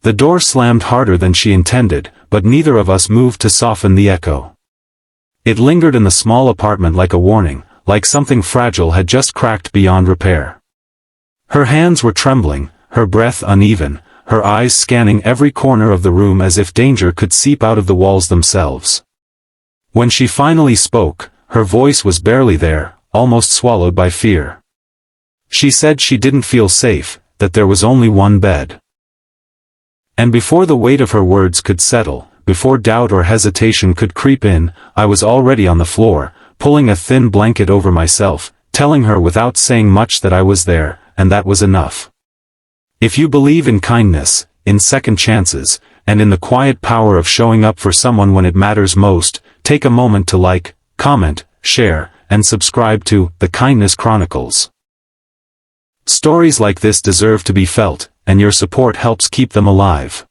The door slammed harder than she intended, but neither of us moved to soften the echo. It lingered in the small apartment like a warning, like something fragile had just cracked beyond repair. Her hands were trembling, her breath uneven, her eyes scanning every corner of the room as if danger could seep out of the walls themselves. When she finally spoke, her voice was barely there, almost swallowed by fear. She said she didn't feel safe, that there was only one bed. And before the weight of her words could settle, before doubt or hesitation could creep in, I was already on the floor, pulling a thin blanket over myself, telling her without saying much that I was there, and that was enough. If you believe in kindness, in second chances, and in the quiet power of showing up for someone when it matters most, take a moment to like, comment, share, and subscribe to The Kindness Chronicles. Stories like this deserve to be felt, and your support helps keep them alive.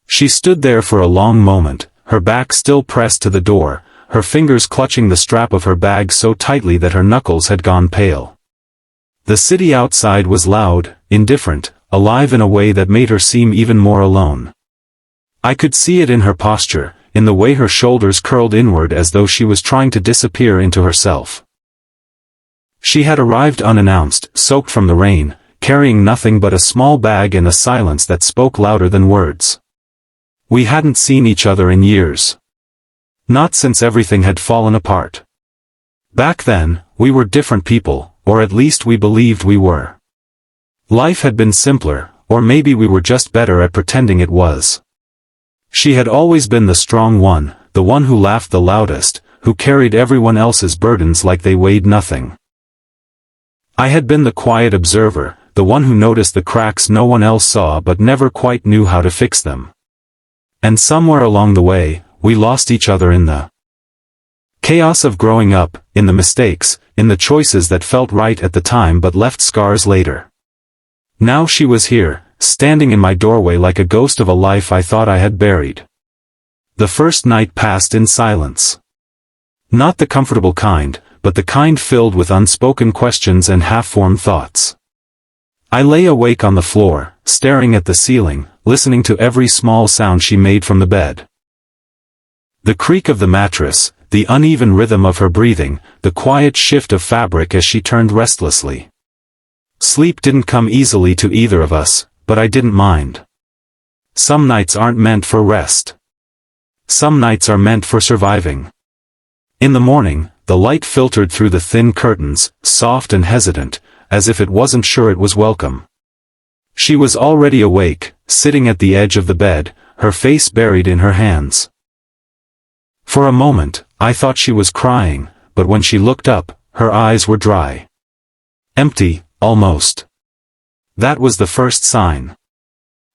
She stood there for a long moment, her back still pressed to the door, her fingers clutching the strap of her bag so tightly that her knuckles had gone pale. The city outside was loud, indifferent, alive in a way that made her seem even more alone. I could see it in her posture, in the way her shoulders curled inward as though she was trying to disappear into herself. She had arrived unannounced, soaked from the rain, carrying nothing but a small bag and a silence that spoke louder than words. We hadn't seen each other in years. Not since everything had fallen apart. Back then, we were different people, or at least we believed we were. Life had been simpler, or maybe we were just better at pretending it was. She had always been the strong one, the one who laughed the loudest, who carried everyone else's burdens like they weighed nothing. I had been the quiet observer, the one who noticed the cracks no one else saw but never quite knew how to fix them. And somewhere along the way, we lost each other in the chaos of growing up, in the mistakes, in the choices that felt right at the time but left scars later. Now she was here, standing in my doorway like a ghost of a life I thought I had buried. The first night passed in silence. Not the comfortable kind, but the kind filled with unspoken questions and half-formed thoughts. I lay awake on the floor, staring at the ceiling, listening to every small sound she made from the bed. The creak of the mattress, the uneven rhythm of her breathing, the quiet shift of fabric as she turned restlessly. Sleep didn't come easily to either of us, but I didn't mind. Some nights aren't meant for rest. Some nights are meant for surviving. In the morning, the light filtered through the thin curtains, soft and hesitant, as if it wasn't sure it was welcome. She was already awake, sitting at the edge of the bed, her face buried in her hands. For a moment, I thought she was crying, but when she looked up, her eyes were dry. Empty, almost. That was the first sign.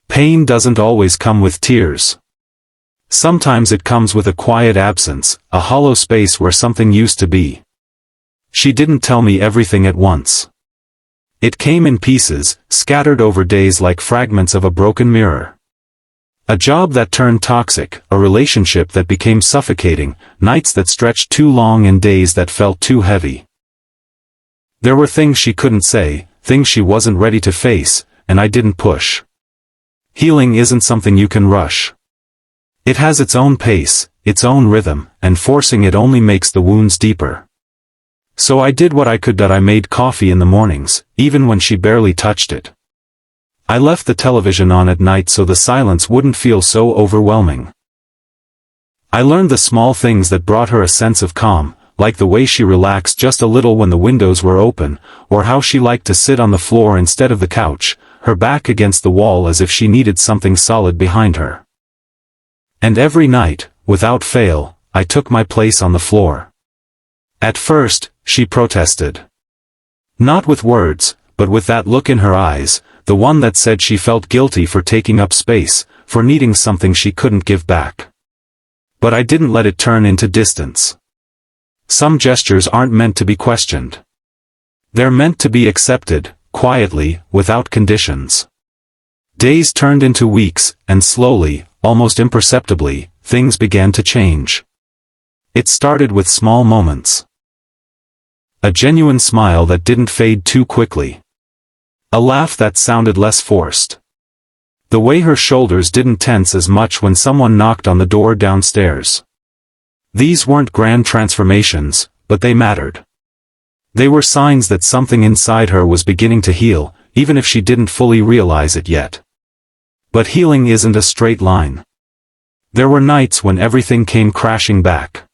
Pain doesn't always come with tears. Sometimes it comes with a quiet absence, a hollow space where something used to be. She didn't tell me everything at once. It came in pieces, scattered over days like fragments of a broken mirror. A job that turned toxic, a relationship that became suffocating, nights that stretched too long and days that felt too heavy. There were things she couldn't say, things she wasn't ready to face, and I didn't push. Healing isn't something you can rush. It has its own pace, its own rhythm, and forcing it only makes the wounds deeper. So I did what I could. I made coffee in the mornings, even when she barely touched it. I left the television on at night so the silence wouldn't feel so overwhelming. I learned the small things that brought her a sense of calm, like the way she relaxed just a little when the windows were open, or how she liked to sit on the floor instead of the couch, her back against the wall as if she needed something solid behind her. And every night, without fail, I took my place on the floor. At first, she protested. Not with words, but with that look in her eyes, the one that said she felt guilty for taking up space, for needing something she couldn't give back. But I didn't let it turn into distance. Some gestures aren't meant to be questioned. They're meant to be accepted, quietly, without conditions. Days turned into weeks, and slowly, almost imperceptibly, things began to change. It started with small moments. A genuine smile that didn't fade too quickly. A laugh that sounded less forced. The way her shoulders didn't tense as much when someone knocked on the door downstairs. These weren't grand transformations, but they mattered. They were signs that something inside her was beginning to heal, even if she didn't fully realize it yet. But healing isn't a straight line. There were nights when everything came crashing back.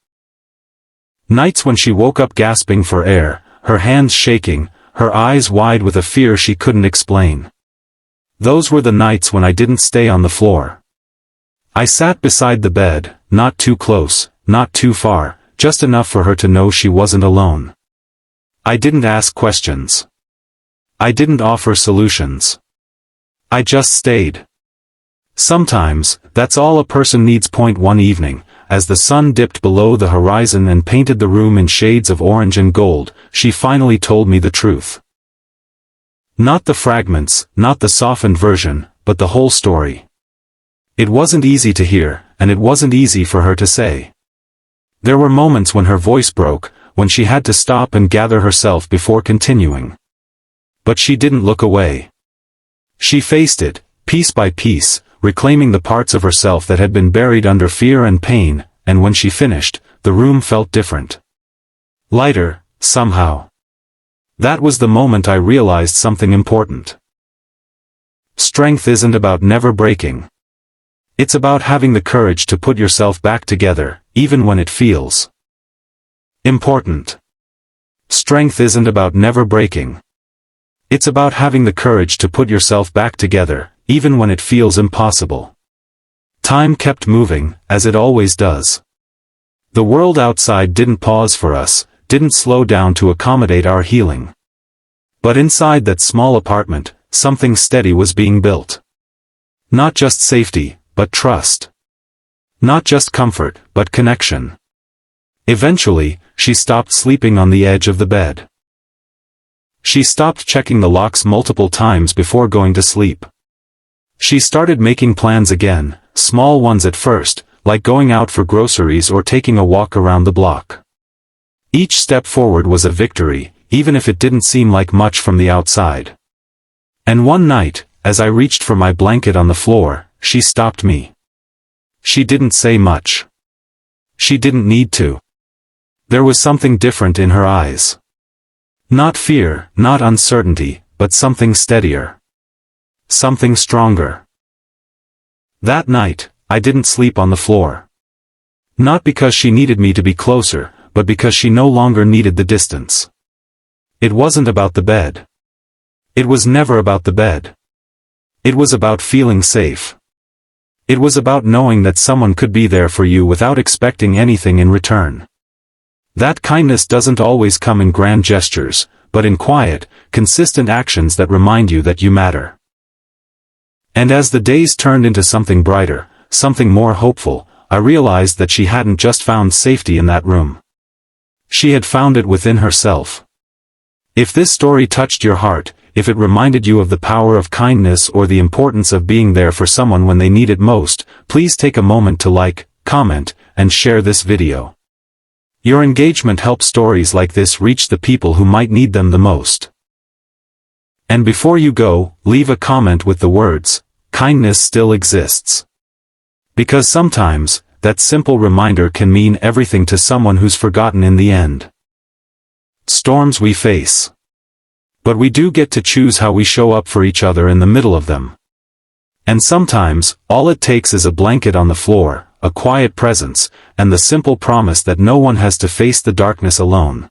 Nights when she woke up gasping for air, her hands shaking, her eyes wide with a fear she couldn't explain. Those were the nights when I didn't stay on the floor. I sat beside the bed, not too close, not too far, just enough for her to know she wasn't alone. I didn't ask questions. I didn't offer solutions. I just stayed. Sometimes, that's all a person needs. One evening, as the sun dipped below the horizon and painted the room in shades of orange and gold, she finally told me the truth. Not the fragments, not the softened version, but the whole story. It wasn't easy to hear, and it wasn't easy for her to say. There were moments when her voice broke, when she had to stop and gather herself before continuing. But she didn't look away. She faced it, piece by piece, reclaiming the parts of herself that had been buried under fear and pain, and when she finished, the room felt different. Lighter, somehow. That was the moment I realized something important. Strength isn't about never breaking. It's about having the courage to put yourself back together, even when it feels important. Strength isn't about never breaking. It's about having the courage to put yourself back together, even when it feels impossible. Time kept moving, as it always does. The world outside didn't pause for us, didn't slow down to accommodate our healing. But inside that small apartment, something steady was being built. Not just safety, but trust. Not just comfort, but connection. Eventually, she stopped sleeping on the edge of the bed. She stopped checking the locks multiple times before going to sleep. She started making plans again, small ones at first, like going out for groceries or taking a walk around the block. Each step forward was a victory, even if it didn't seem like much from the outside. And one night, as I reached for my blanket on the floor, she stopped me. She didn't say much. She didn't need to. There was something different in her eyes. Not fear, not uncertainty, but something steadier. Something stronger. That night, I didn't sleep on the floor. Not because she needed me to be closer, but because she no longer needed the distance. It wasn't about the bed. It was never about the bed. It was about feeling safe. It was about knowing that someone could be there for you without expecting anything in return. That kindness doesn't always come in grand gestures, but in quiet, consistent actions that remind you that you matter. And as the days turned into something brighter, something more hopeful, I realized that she hadn't just found safety in that room. She had found it within herself. If this story touched your heart, if it reminded you of the power of kindness or the importance of being there for someone when they need it most, please take a moment to like, comment, and share this video. Your engagement helps stories like this reach the people who might need them the most. And before you go, leave a comment with the words, "Kindness still exists." Because sometimes, that simple reminder can mean everything to someone who's forgotten in the end. Storms we face. But we do get to choose how we show up for each other in the middle of them. And sometimes, all it takes is a blanket on the floor, a quiet presence, and the simple promise that no one has to face the darkness alone.